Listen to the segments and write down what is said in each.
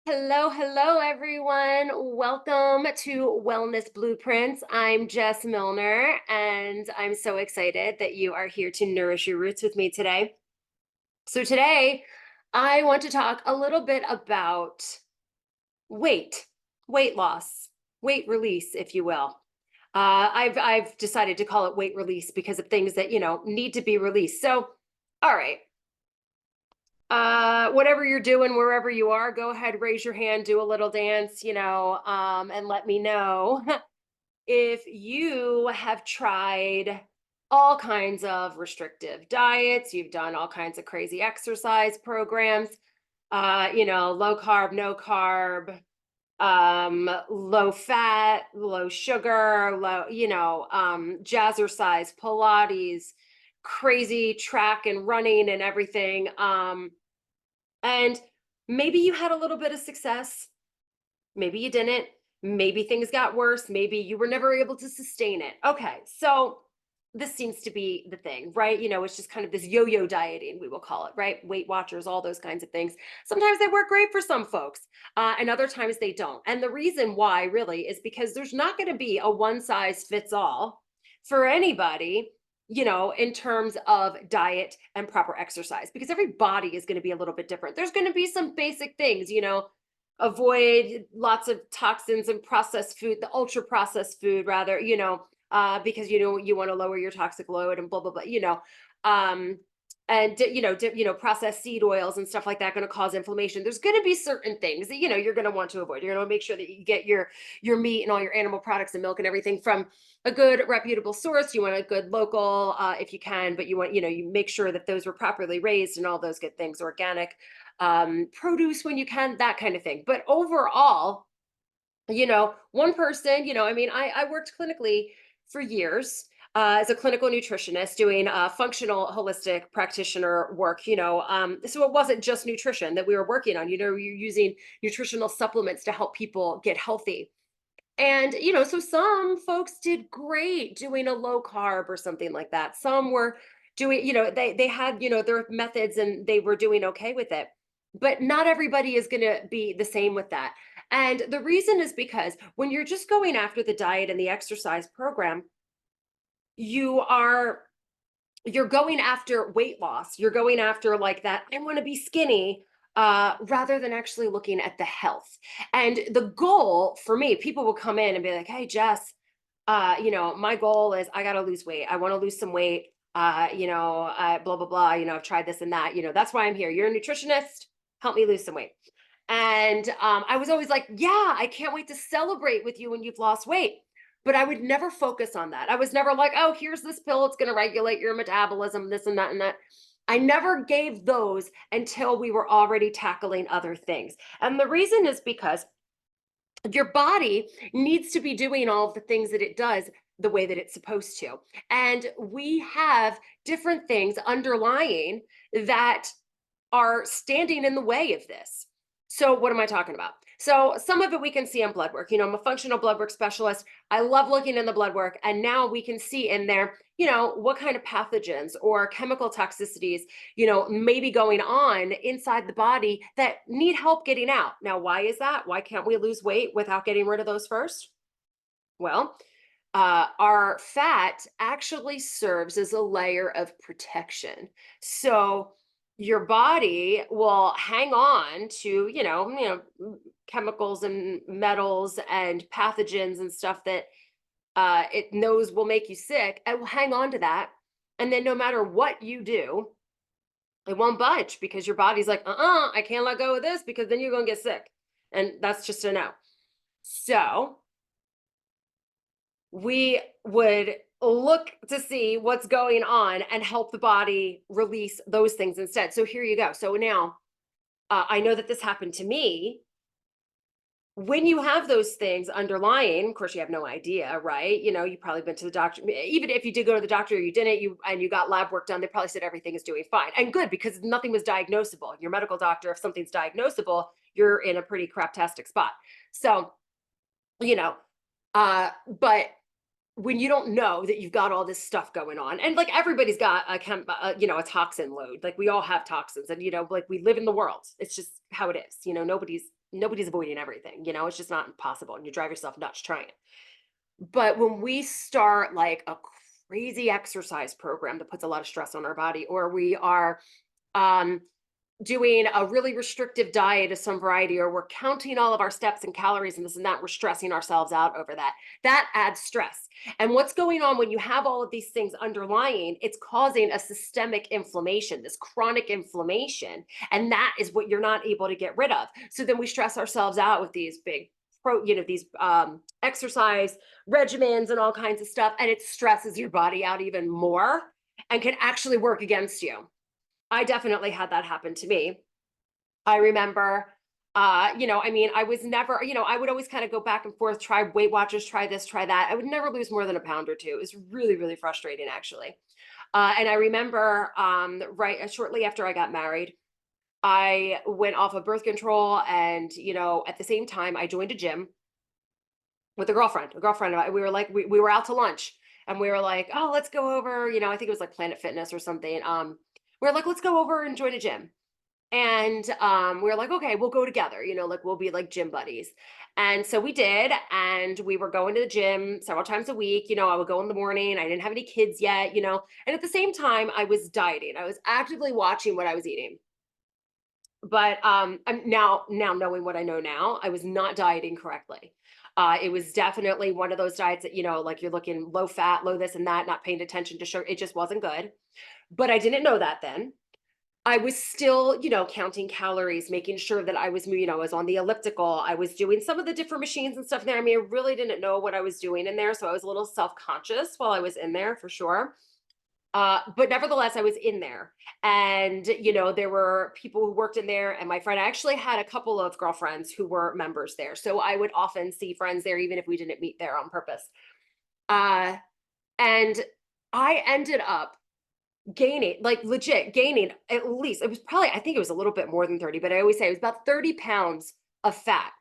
Hello, everyone. Welcome to Wellness Blueprints. I'm Jess Milner, and I'm so excited that you are here to nourish your roots with me today. So, today I want to talk a little bit about weight, weight loss, weight release, if you will. I've decided to call it weight release because of things that need to be released. So, all right, whatever you're doing, wherever you are, go ahead, raise your hand, do a little dance, and let me know if you have tried all kinds of restrictive diets, you've done all kinds of crazy exercise programs, low carb, no carb, low fat, low sugar, jazzercise, Pilates, crazy track and running and everything. And maybe you had a little bit of success, maybe you didn't, maybe things got worse, maybe you were never able to sustain it. Okay, so this seems to be the thing, right? It's just kind of this yo yo dieting, we will call it, right? Weight Watchers, all those kinds of things. Sometimes they work great for some folks, and other times they don't. And the reason why, really, is because there's not going to be a one size fits all for anybody, in terms of diet and proper exercise, because every body is going to be a little bit different. There's going to be some basic things, avoid lots of toxins and processed food, the ultra processed food, rather, because you want to lower your toxic load and blah blah blah, um, and processed seed oils and stuff like that going to cause inflammation. There's going to be certain things that you're going to want to avoid. You're going to make sure that you get your meat and all your animal products and milk and everything from a good reputable source. You want a good local, if you can, but you want you make sure that those were properly raised and all those good things, organic, produce when you can, that kind of thing. But overall, one person, I worked clinically for years, as a clinical nutritionist doing functional holistic practitioner work, so it wasn't just nutrition that we were working on. You're using nutritional supplements to help people get healthy. And, so some folks did great doing a low carb or something like that. Some were doing, they had, their methods and they were doing okay with it. But not everybody is going to be the same with that. And the reason is because when you're just going after the diet and the exercise program, you are you're going after weight loss. You're going after like that, I want to be skinny, rather than actually looking at the health. And the goal for me, people will come in and be like, hey, Jess, my goal is I got to lose weight. I want to lose some weight. Blah, blah, blah. I've tried this and that. That's why I'm here. You're a nutritionist. Help me lose some weight. And I was always like, yeah, I can't wait to celebrate with you when you've lost weight. But I would never focus on that. I was never like, oh, here's this pill. It's going to regulate your metabolism, this and that and that. I never gave those until we were already tackling other things. And the reason is because your body needs to be doing all of the things that it does the way that it's supposed to. And we have different things underlying that are standing in the way of this. So, what am I talking about? So, some of it we can see on blood work. I'm a functional blood work specialist. I love looking in the blood work. And now we can see in there, what kind of pathogens or chemical toxicities, maybe going on inside the body that need help getting out. Now, why is that? Why can't we lose weight without getting rid of those first? Well, our fat actually serves as a layer of protection. So your body will hang on to, chemicals and metals and pathogens and stuff that it knows will make you sick. It will hang on to that. And then no matter what you do, it won't budge because your body's like, I can't let go of this because then you're going to get sick. And that's just a no. So we would look to see what's going on and help the body release those things instead. So here you go. So now I know that this happened to me. When you have those things underlying, of course, you have no idea, right? You've probably been to the doctor. Even if you did go to the doctor or you didn't, you got lab work done, they probably said everything is doing fine and good because nothing was diagnosable. Your medical doctor, if something's diagnosable, you're in a pretty craptastic spot. So, but when you don't know that you've got all this stuff going on, and like everybody's got a toxin load, like we all have toxins, and like we live in the world, it's just how it is. Nobody's nobody's avoiding everything, it's just not possible. And you drive yourself nuts trying it. But when we start like a crazy exercise program that puts a lot of stress on our body, or we are um, doing a really restrictive diet of some variety, or we're counting all of our steps and calories and this and that, we're stressing ourselves out over that. That adds stress. And what's going on when you have all of these things underlying, it's causing a systemic inflammation, this chronic inflammation. And that is what you're not able to get rid of. So then we stress ourselves out with these big these exercise regimens and all kinds of stuff. And it stresses your body out even more and can actually work against you. I definitely had that happen to me. I remember, I was never, I would always kind of go back and forth, try Weight Watchers, try this, try that. I would never lose more than a pound or two. It was really, really frustrating, actually. And I remember, shortly after I got married, I went off of birth control, and at the same time, I joined a gym with a girlfriend of mine. We were out to lunch, and we were like, oh, let's go over. I think it was like Planet Fitness or something. We were like, let's go over and join a gym. And we were like, okay, we'll go together, like we'll be like gym buddies. And so we did, and we were going to the gym several times a week. I would go in the morning. I didn't have any kids yet, and at the same time, I was dieting. I was actively watching what I was eating. But I'm now knowing what I know now, I was not dieting correctly. It was definitely one of those diets that, like you're looking low fat, low this and that, not paying attention to sugar. It just wasn't good. But I didn't know that then. I was still, counting calories, making sure that I was, I was on the elliptical. I was doing some of the different machines and stuff there. I mean, I really didn't know what I was doing in there. So I was a little self-conscious while I was in there for sure. But nevertheless, I was in there. And, there were people who worked in there. And my friend, I actually had a couple of girlfriends who were members there. So I would often see friends there, even if we didn't meet there on purpose. Uh, and I ended up gaining, like legit gaining at least, it was probably, I think it was a little bit more than 30, but I always say it was about 30 pounds of fat.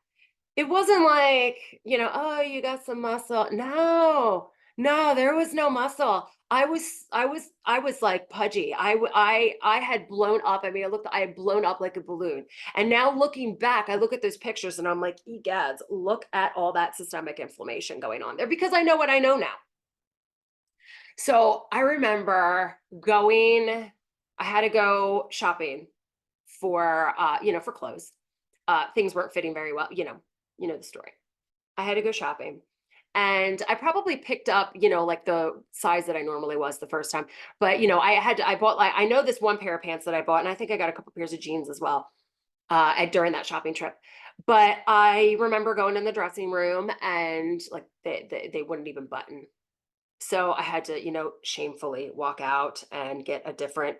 It wasn't like, oh, you got some muscle. No, no, there was no muscle. I was like pudgy. I had blown up. I mean, I had blown up like a balloon. And now looking back, I look at those pictures and I'm like, egads, look at all that systemic inflammation going on there, because I know what I know now. So I remember I had to go shopping for, for clothes. Things weren't fitting very well, the story. I had to go shopping, and I probably picked up, like the size that I normally was the first time. But, I bought, like, I know this one pair of pants that I bought, and I think I got a couple pairs of jeans as well, during that shopping trip. But I remember going in the dressing room, and like they wouldn't even button. So I had to, shamefully walk out and get a different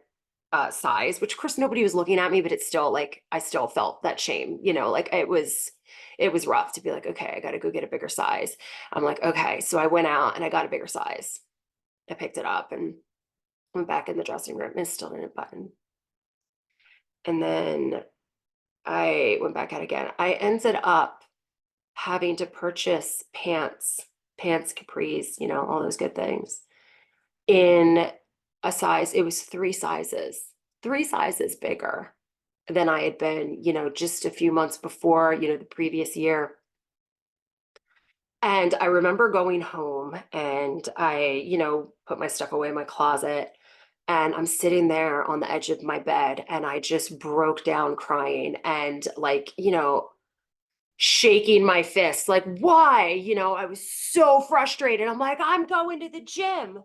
size, which of course nobody was looking at me, but it's still like, I still felt that shame, like it was rough to be like, okay, I got to go get a bigger size. I'm like, okay. So I went out and I got a bigger size. I picked it up and went back in the dressing room, and it still didn't button. And then I went back out again. I ended up having to purchase pants, capris, all those good things in a size. It was three sizes bigger than I had been, just a few months before, the previous year. And I remember going home, and I, put my stuff away in my closet, and I'm sitting there on the edge of my bed, and I just broke down crying, and like, shaking my fist, like, why? I was so frustrated. I'm like, I'm going to the gym.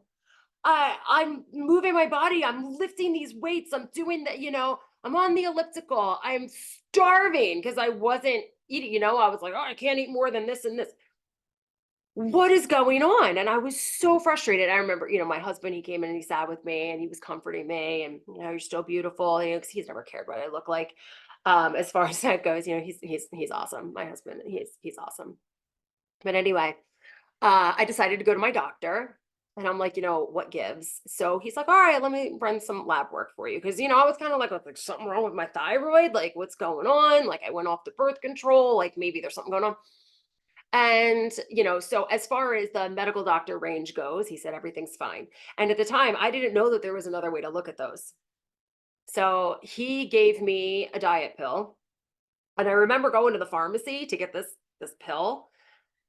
I'm moving my body. I'm lifting these weights. I'm doing that, I'm on the elliptical. I'm starving because I wasn't eating, I was like, oh, I can't eat more than this and this. What is going on? And I was so frustrated. I remember, my husband, he came in and he sat with me and he was comforting me, and, you're still beautiful, because he's never cared what I look like. As far as that goes, he's awesome. My husband, he's awesome. But anyway, I decided to go to my doctor, and I'm like, what gives? So he's like, all right, let me run some lab work for you. Cause, I was kind of like something wrong with my thyroid. Like, what's going on? Like, I went off the birth control. Like, maybe there's something going on. And, so as far as the medical doctor range goes, he said everything's fine. And at the time, I didn't know that there was another way to look at those. So he gave me a diet pill, And I remember going to the pharmacy to get this pill,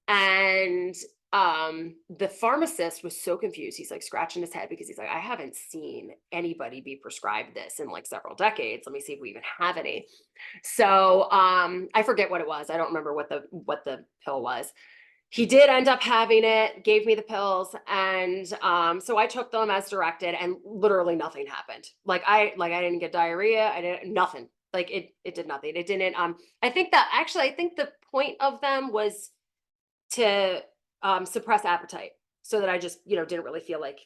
and the pharmacist was so confused. He's like scratching his head because he's like, I haven't seen anybody be prescribed this in like several decades. Let me see if we even have any. So I forget what it was. I don't remember what the pill was. He did end up having it, gave me the pills, and so I took them as directed, and literally nothing happened. I didn't get diarrhea. I didn't nothing. Like it did nothing. It didn't. I think the point of them was to suppress appetite, so that I just didn't really feel like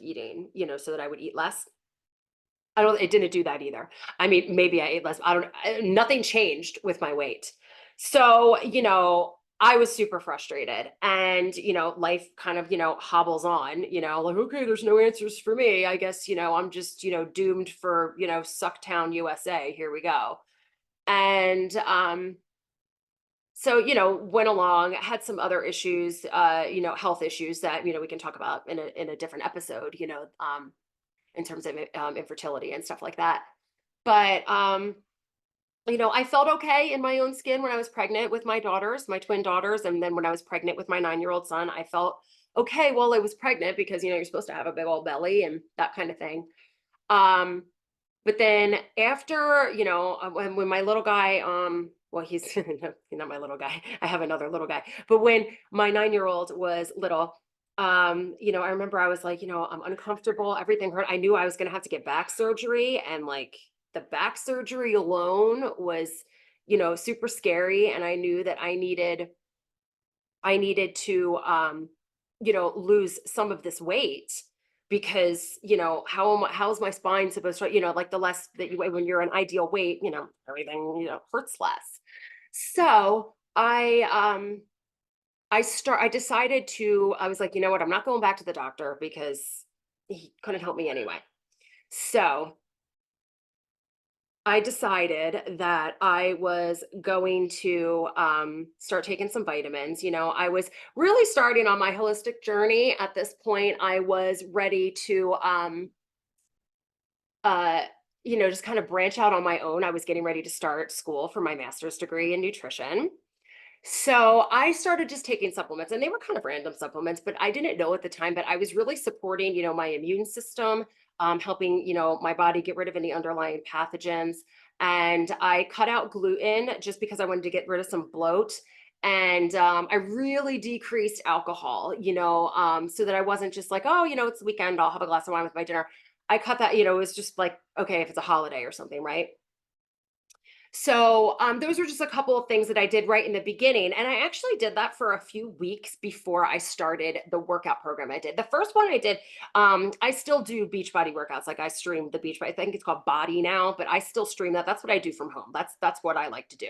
eating. So that I would eat less. I don't. It didn't do that either. I mean, maybe I ate less. I don't. Nothing changed with my weight. So I was super frustrated, and life kind of hobbles on. Like, okay, there's no answers for me. I guess I'm just doomed for Sucktown, USA. Here we go. And so went along, had some other issues, health issues that we can talk about in a different episode. In terms of infertility and stuff like that. But I felt okay in my own skin when I was pregnant with my daughters, my twin daughters, and then when I was pregnant with my 9-year-old son, I felt okay while I was pregnant because you're supposed to have a big old belly and that kind of thing. Um, but then after, when my little guy, well, he's not my little guy. I have another little guy. But when my 9-year-old was little, I remember I was like, I'm uncomfortable. Everything hurt. I knew I was going to have to get back surgery, and like the back surgery alone was, super scary. And I knew that I needed to, lose some of this weight because, how's my spine supposed to, like the less that you weigh when you're an ideal weight, everything, hurts less. So I decided to, I was like, you know what, I'm not going back to the doctor because he couldn't help me anyway. So I decided that I was going to start taking some vitamins. I was really starting on my holistic journey at this point. I was ready to, uh, just kind of branch out on my own. I was getting ready to start school for my master's degree in nutrition. So I started just taking supplements, and they were kind of random supplements, but I didn't know at the time. But I was really supporting, my immune system, helping, my body get rid of any underlying pathogens. And I cut out gluten just because I wanted to get rid of some bloat. And I really decreased alcohol, so that I wasn't just like, oh, it's the weekend, I'll have a glass of wine with my dinner. I cut that, it was just like, okay, if it's a holiday or something, right? So those were just a couple of things that I did right in the beginning. And I actually did that for a few weeks before I started the workout program I did. The first one I did, I still do Beachbody workouts. Like I stream the Beachbody, I think it's called Body now, but I still stream that. That's what I do from home. That's what I like to do.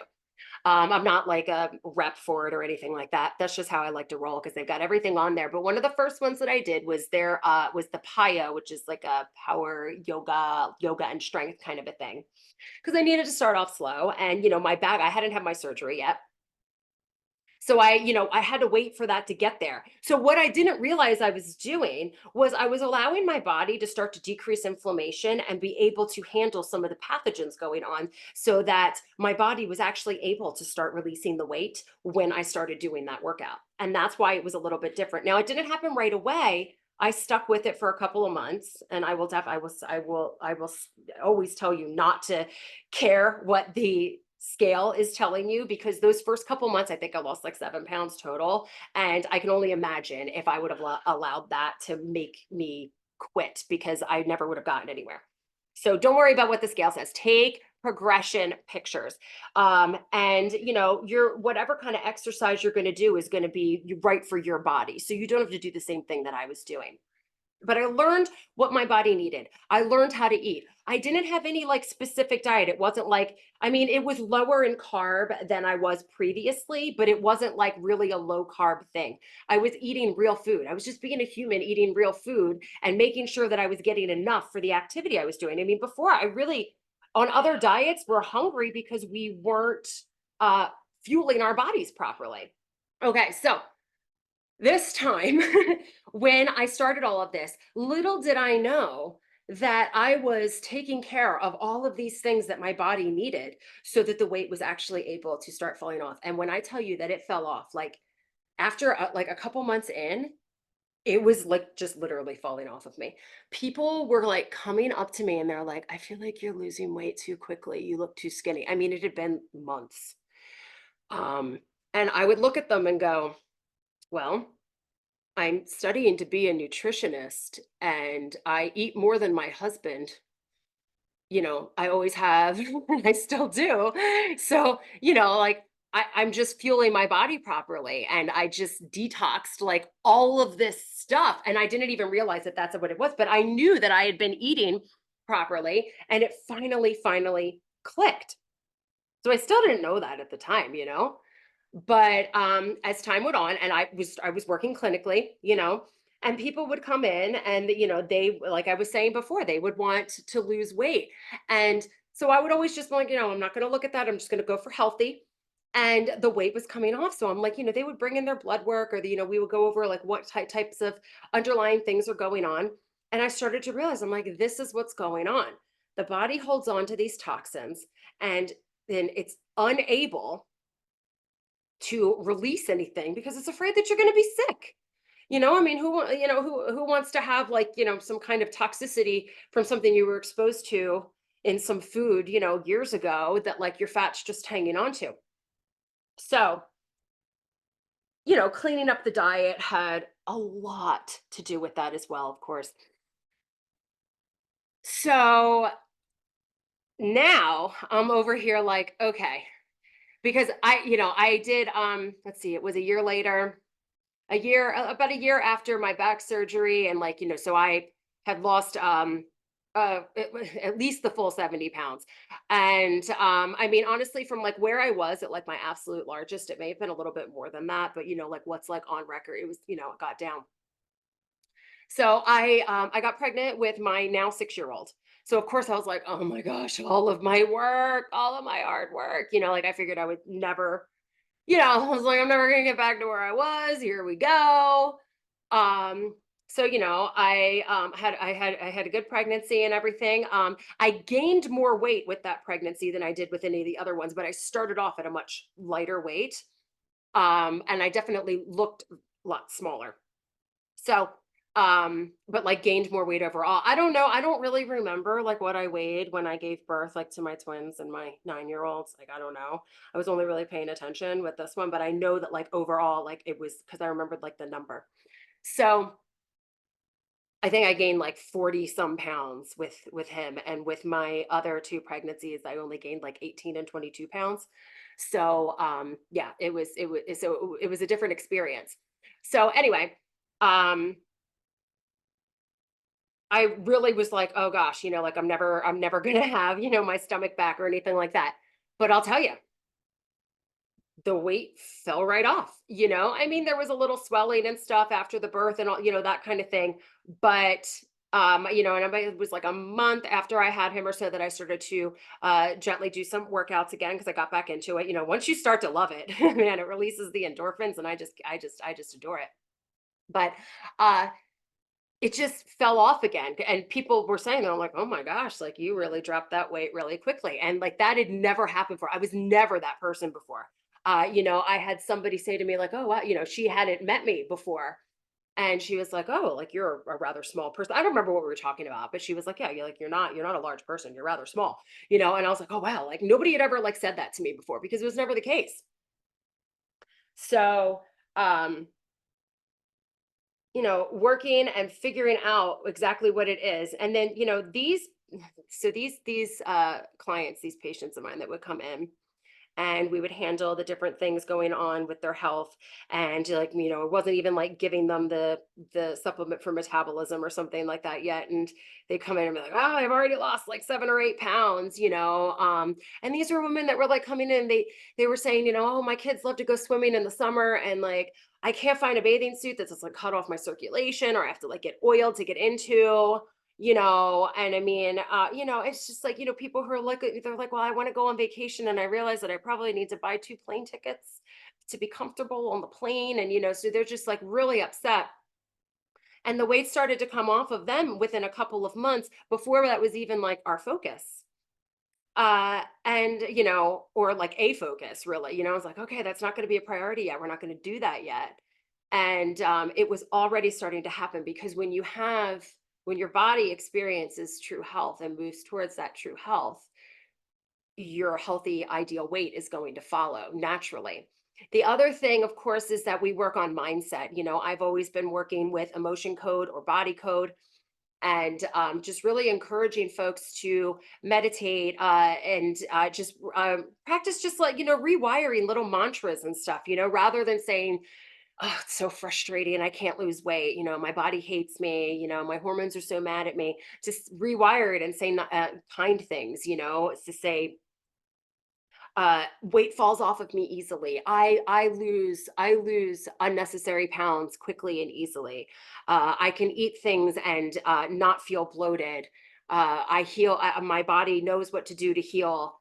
I'm not like a rep for it or anything like that. That's just how I like to roll because they've got everything on there. But one of the first ones that I did was was the Paya, which is like a power yoga and strength kind of a thing because I needed to start off slow. And, my back, I hadn't had my surgery yet. So I had to wait for that to get there. So what I didn't realize I was doing was I was allowing my body to start to decrease inflammation and be able to handle some of the pathogens going on so that my body was actually able to start releasing the weight when I started doing that workout. And that's why it was a little bit different. Now, it didn't happen right away. I stuck with it for a couple of months, and I will always tell you not to care what the scale is telling you, because those first couple months, I think I lost like 7 pounds total. And I can only imagine if I would have allowed that to make me quit, because I never would have gotten anywhere. So don't worry about what the scale says. Take progression pictures. And your whatever kind of exercise you're going to do is going to be right for your body. So you don't have to do the same thing that I was doing. But I learned what my body needed. I learned how to eat. I didn't have any like specific diet. It wasn't like, I mean, it was lower in carb than I was previously, but it wasn't like really a low carb thing. I was eating real food. I was just being a human eating real food and making sure that I was getting enough for the activity I was doing. I mean, before I really, on other diets, we're hungry because we weren't fueling our bodies properly. Okay, so this time when I started all of this, little did I know that I was taking care of all of these things that my body needed so that the weight was actually able to start falling off. And when I tell you that it fell off, like after like a couple months in, it was like just literally falling off of me. People were like coming up to me and they're like, I feel like you're losing weight too quickly. You look too skinny. I mean, it had been months. Um, and I would look at them and go, well, I'm studying to be a nutritionist and I eat more than my husband. I always have, and I still do. So, like I'm just fueling my body properly. And I just detoxed like all of this stuff. And I didn't even realize that that's what it was, but I knew that I had been eating properly. And it finally clicked. So I still didn't know that at the time. But as time went on, and I was working clinically, and people would come in and they, like I was saying before, they would want to lose weight. And so I would always just like, I'm not going to look at that. I'm just going to go for healthy. And the weight was coming off. So I'm like, they would bring in their blood work or we would go over like what types of underlying things are going on. And I started to realize I'm like, this is what's going on. The body holds on to these toxins and then it's unable to release anything because it's afraid that you're going to be sick. I mean, who wants to have like, some kind of toxicity from something you were exposed to in some food, years ago that like your fat's just hanging on to. So, cleaning up the diet had a lot to do with that as well, of course. So now I'm over here like, okay, because I did, let's see, it was a year later, about a year after my back surgery, and like so I had lost at least the full 70 pounds. And I mean, honestly, from like where I was at like my absolute largest, it may have been a little bit more than that, but like what's like on record, it was it got down. So I got pregnant with my now 6-year old. So of course I was like, oh my gosh, all of my work, all of my hard work, like I figured I would never, I was like, I'm never gonna get back to where I was. Here we go. Um, so I had a good pregnancy and everything. I gained more weight with that pregnancy than I did with any of the other ones, but I started off at a much lighter weight. And I definitely looked a lot smaller. So, but like gained more weight overall. I don't know. I don't really remember like what I weighed when I gave birth, like to my twins and my 9-year-olds. Like, I don't know. I was only really paying attention with this one, but I know that like overall, like it was because I remembered like the number. So I think I gained like 40 some pounds with him. And with my other two pregnancies, I only gained like 18 and 22 pounds. So yeah, it was a different experience. So anyway, um I really was like, "Oh gosh, like I'm never gonna have, my stomach back or anything like that." But I'll tell you, the weight fell right off. I mean, there was a little swelling and stuff after the birth and all, that kind of thing. But and it was like a month after I had him or so that I started to gently do some workouts again because I got back into it. Once you start to love it, man, it releases the endorphins and I just adore it. But uh it just fell off again, and people were saying, they're like, "Oh my gosh, like you really dropped that weight really quickly." And like that had never happened before. I was never that person before. I had somebody say to me like, "Oh wow," she hadn't met me before. And she was like, "Oh, like you're a rather small person." I don't remember what we were talking about, but she was like, "Yeah, you're not a large person. You're rather small." And I was like, "Oh wow," like nobody had ever like said that to me before because it was never the case. So, um working and figuring out exactly what it is. And then, these clients, these patients of mine that would come in, and we would handle the different things going on with their health. And like, it wasn't even like giving them the supplement for metabolism or something like that yet. And they come in and be like, "Oh, I've already lost like 7 or 8 pounds." And these were women that were like coming in, they were saying, "Oh, my kids love to go swimming in the summer, and like I can't find a bathing suit that's just like cut off my circulation, or I have to like get oiled to get into." And I mean, it's just like, people who are like, they're like, "Well, I want to go on vacation and I realize that I probably need to buy 2 plane tickets to be comfortable on the plane." And, so they're just like really upset. And the weight started to come off of them within a couple of months before that was even like our focus. And or like a focus really, I was like, okay, that's not going to be a priority yet. We're not going to do that yet. And it was already starting to happen because when your body experiences true health and moves towards that true health, your healthy ideal weight is going to follow naturally. The other thing, of course, is that we work on mindset. I've always been working with emotion code or body code, and just really encouraging folks to meditate and just practice just like rewiring little mantras and stuff, rather than saying, oh, it's so frustrating, I can't lose weight, my body hates me, my hormones are so mad at me. Just rewire it and say kind things, to say, weight falls off of me easily. I lose unnecessary pounds quickly and easily. I can eat things and not feel bloated. I heal. My body knows what to do to heal.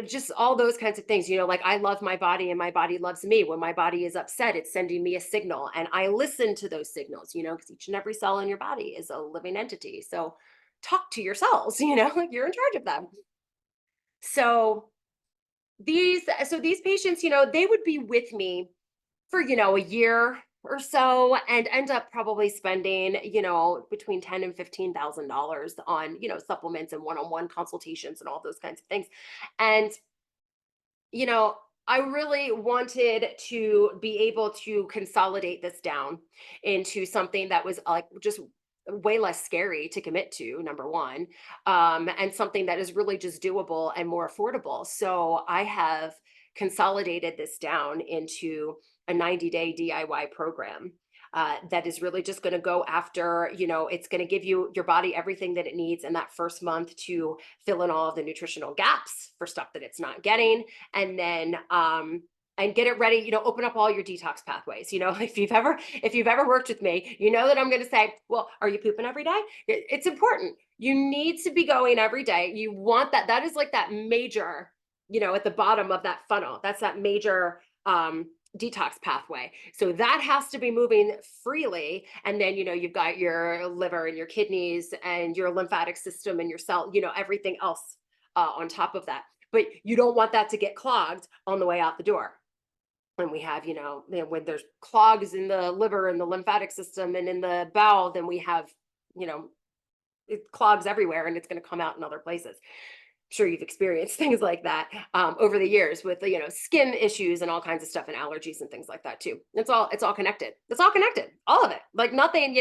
Just all those kinds of things. Like I love my body and my body loves me. When my body is upset, it's sending me a signal, and I listen to those signals. Because each and every cell in your body is a living entity. So talk to your cells. You're in charge of them. So these patients, they would be with me for, a year or so and end up probably spending, between ten and $15,000 on, supplements and one-on-one consultations and all those kinds of things. And you know, I really wanted to be able to consolidate this down into something that was like just way less scary to commit to, number one, and something that is really just doable and more affordable. So I have consolidated this down into a 90-day DIY program. That is really just going to go after, it's going to give your body everything that it needs in that first month to fill in all of the nutritional gaps for stuff that it's not getting, and then and get it ready, open up all your detox pathways. If you've ever worked with me, you know that I'm going to say, well, are you pooping every day? It's important. You need to be going every day. You want that is like that major, at the bottom of that funnel. That's that major detox pathway. So that has to be moving freely. And then, you've got your liver and your kidneys and your lymphatic system and your cell, everything else on top of that. But you don't want that to get clogged on the way out the door. And we have, when there's clogs in the liver and the lymphatic system and in the bowel, then we have, you know, it clogs everywhere and it's going to come out in other places. Sure you've experienced things like that over the years with skin issues and all kinds of stuff and allergies and things like that too. It's all connected. It's all connected, all of it. Like nothing.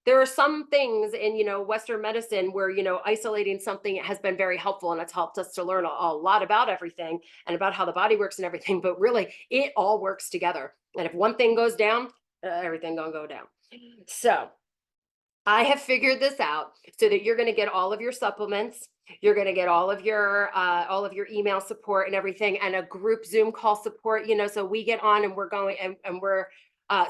There are some things in Western medicine where isolating something has been very helpful, and it's helped us to learn a lot about everything and about how the body works and everything. But really, it all works together. And if one thing goes down, everything gonna go down. So I have figured this out so that you're going to get all of your supplements. You're going to get all of your email support and everything, and a group Zoom call support. So we get on and we're going and we're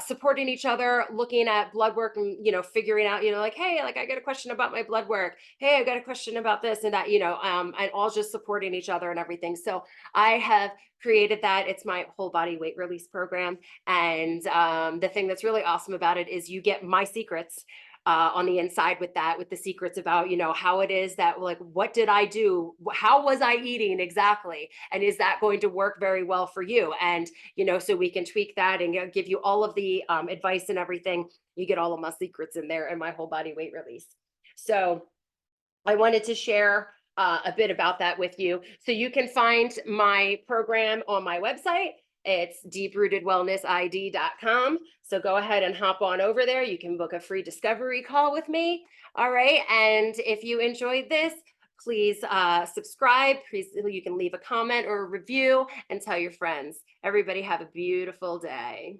supporting each other, looking at blood work and figuring out like, hey, like I got a question about my blood work. Hey, I got a question about this and that. And all just supporting each other and everything. So I have created that. It's my whole body weight release program, and the thing that's really awesome about it is you get my secrets on the inside with that, with the secrets about, how it is that, like, what did I do? How was I eating exactly? And is that going to work very well for you? And, so we can tweak that and give you all of the advice and everything. You get all of my secrets in there and my whole body weight release. So I wanted to share a bit about that with you. So you can find my program on my website. It's deeprootedwellnessid.com. So go ahead and hop on over there. You can book a free discovery call with me. All right. And if you enjoyed this, please subscribe. Please, you can leave a comment or a review and tell your friends. Everybody have a beautiful day.